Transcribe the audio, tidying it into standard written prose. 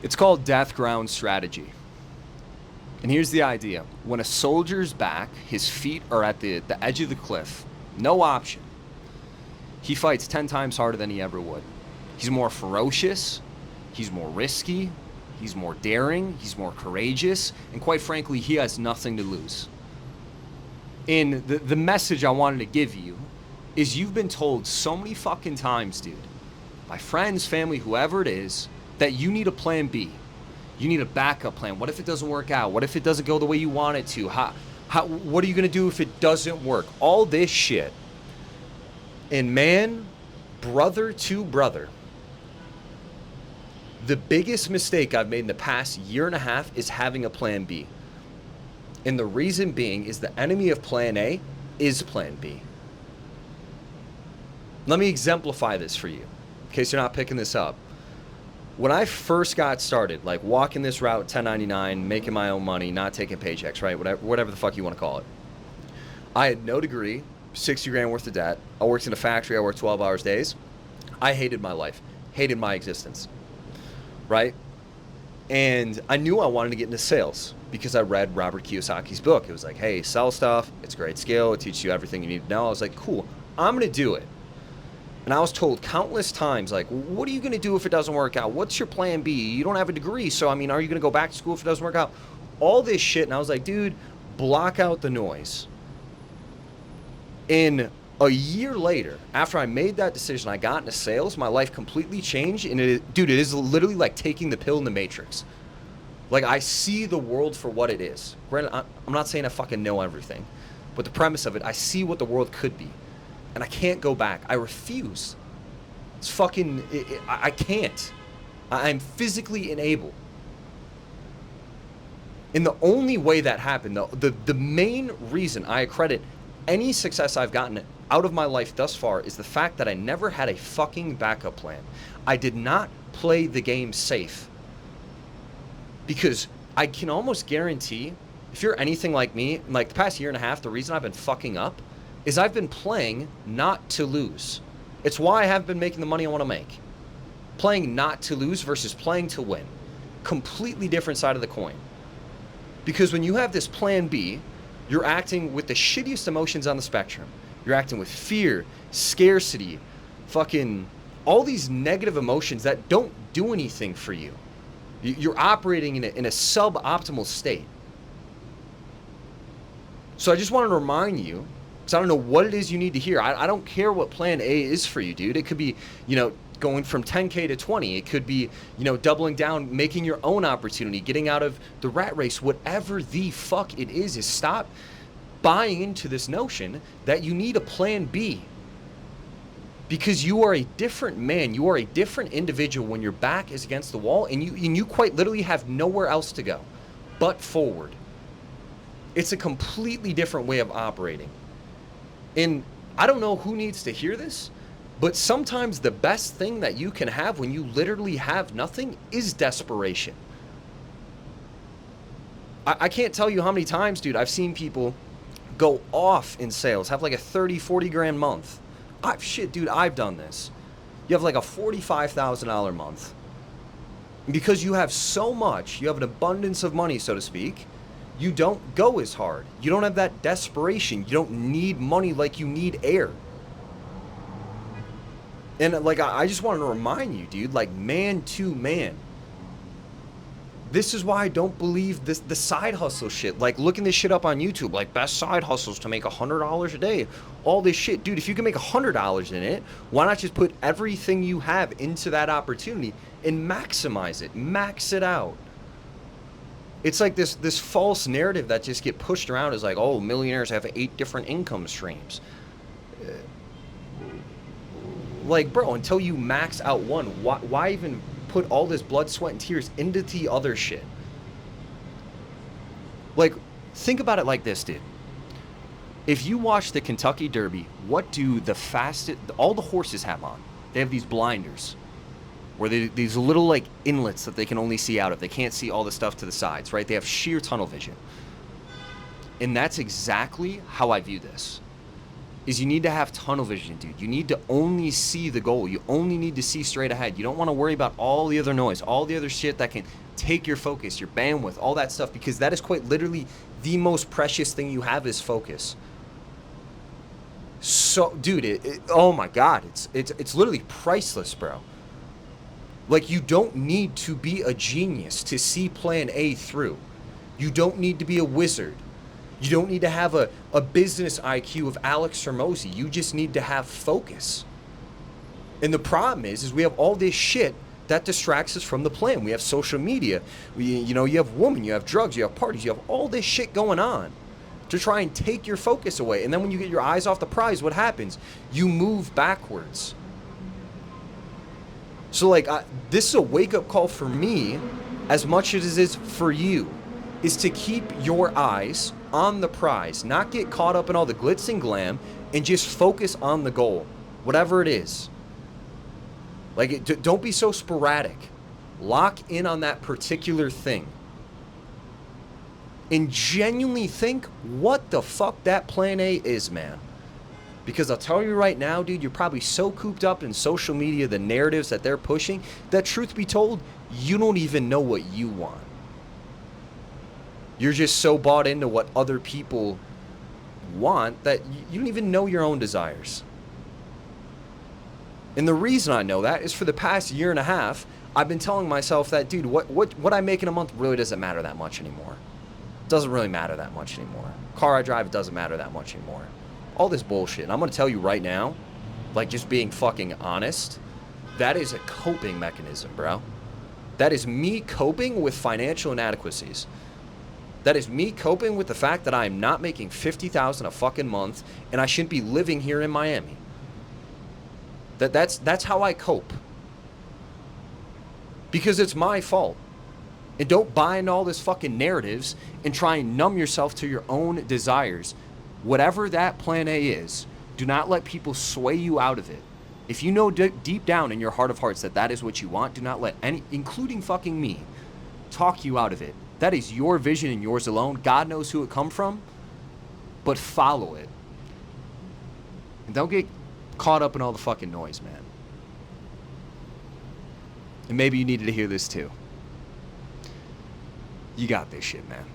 It's called death ground strategy. And here's the idea. When a soldier's back, his feet are at the edge of the cliff, no option. He fights 10 times harder than he ever would. He's more ferocious, he's more risky, he's more daring, he's more courageous, and quite frankly, he has nothing to lose. And the message I wanted to give you is you've been told so many fucking times, dude, by friends, family, whoever it is, that you need a plan B. You need a backup plan. What if it doesn't work out? What if it doesn't go the way you want it to? What are you going to do if it doesn't work? All this shit. And man, brother to brother, the biggest mistake I've made in the past year and a half is having a plan B. And the reason being is the enemy of plan A is plan B. Let me exemplify this for you, in case you're not picking this up. When I first got started, like walking this route, 1099, making my own money, not taking paychecks, right? Whatever the fuck you want to call it. I had no degree, 60 grand worth of debt. I worked in a factory. I worked 12 hours days. I hated my life, hated my existence, right? And I knew I wanted to get into sales because I read Robert Kiyosaki's book. It was like, hey, sell stuff. It's a great skill. It teaches you everything you need to know. I was like, cool, I'm going to do it. And I was told countless times, like, what are you going to do if it doesn't work out? What's your plan B? You don't have a degree, so, I mean, are you going to go back to school if it doesn't work out? All this shit. And I was like, dude, block out the noise. And a year later, after I made that decision, I got into sales, my life completely changed. And, dude, it is literally like taking the pill in the Matrix. Like, I see the world for what it is. Granted, I'm not saying I fucking know everything. But the premise of it, I see what the world could be. And I can't go back. I refuse. It's fucking... I can't. I'm physically unable. And the only way that happened, the main reason I accredit any success I've gotten out of my life thus far is the fact that I never had a fucking backup plan. I did not play the game safe. Because I can almost guarantee, if you're anything like me, like the past year and a half, the reason I've been fucking up is I've been playing not to lose. It's why I haven't been making the money I want to make. Playing not to lose versus playing to win. Completely different side of the coin. Because when you have this plan B, you're acting with the shittiest emotions on the spectrum. You're acting with fear, scarcity, fucking all these negative emotions that don't do anything for you. You're operating in a suboptimal state. So I just wanted to remind you, because I don't know what it is you need to hear. I don't care what plan A is for you, dude. It could be, going from 10K to 20. It could be, doubling down, making your own opportunity, getting out of the rat race. Whatever the fuck it is stop buying into this notion that you need a plan B. Because you are a different man. You are a different individual when your back is against the wall and you quite literally have nowhere else to go but forward. It's a completely different way of operating. And I don't know who needs to hear this, but sometimes the best thing that you can have when you literally have nothing is desperation. I can't tell you how many times, dude, I've seen people go off in sales, have like a 30, 40 grand month. I've done this. You have like a $45,000 month. And because you have so much, you have an abundance of money, so to speak, you don't go as hard. You don't have that desperation. You don't need money like you need air. And like, I just wanted to remind you, dude, like man to man. This is why I don't believe the side hustle shit. Like looking this shit up on YouTube, like best side hustles to make $100 a day. All this shit. Dude, if you can make $100 in it, why not just put everything you have into that opportunity and maximize it, max it out? It's like this false narrative that just get pushed around as like, oh, millionaires have 8 different income streams. Like, bro, until you max out one, why even put all this blood, sweat, and tears into the other shit? Like, think about it like this, dude. If you watch the Kentucky Derby, what do all the horses have on? They have these blinders, where these little like inlets that they can only see out of. They can't see all the stuff to the sides, right? They have sheer tunnel vision. And that's exactly how I view this. is you need to have tunnel vision, dude. You need to only see the goal. You only need to see straight ahead. You don't want to worry about all the other noise, all the other shit that can take your focus, your bandwidth, all that stuff, because that is quite literally the most precious thing you have is focus. So, dude, oh my God, it's literally priceless, bro. Like, you don't need to be a genius to see plan A through. You don't need to be a wizard. You don't need to have a business IQ of Alex Hormozi. You just need to have focus. And the problem is we have all this shit that distracts us from the plan. We have social media. You have women, you have drugs, you have parties, you have all this shit going on to try and take your focus away. And then when you get your eyes off the prize, what happens? You move backwards. So, like, this is a wake-up call for me as much as it is for you, is to keep your eyes on the prize, not get caught up in all the glitz and glam, and just focus on the goal, whatever it is. Like, don't be so sporadic. Lock in on that particular thing. And genuinely think what the fuck that plan A is, man. Because I'll tell you right now, dude, you're probably so cooped up in social media, the narratives that they're pushing, that truth be told, you don't even know what you want. You're just so bought into what other people want that you don't even know your own desires. And the reason I know that is for the past year and a half, I've been telling myself that, dude, what I make in a month really doesn't matter that much anymore. It doesn't really matter that much anymore. Car I drive, it doesn't matter that much anymore. All this bullshit. And I'm going to tell you right now, like, just being fucking honest, that is a coping mechanism, bro. That is me coping with financial inadequacies. That is me coping with the fact that I am not making $50,000 a fucking month and I shouldn't be living here in Miami. That's how I cope. Because it's my fault. And don't buy into all this fucking narratives and try and numb yourself to your own desires. Whatever that plan A is, do not let people sway you out of it. If you know deep down in your heart of hearts that that is what you want, do not let any, including fucking me, talk you out of it. That is your vision and yours alone. God knows who it come from, but follow it. And don't get caught up in all the fucking noise, man. And maybe you needed to hear this too. You got this shit, man.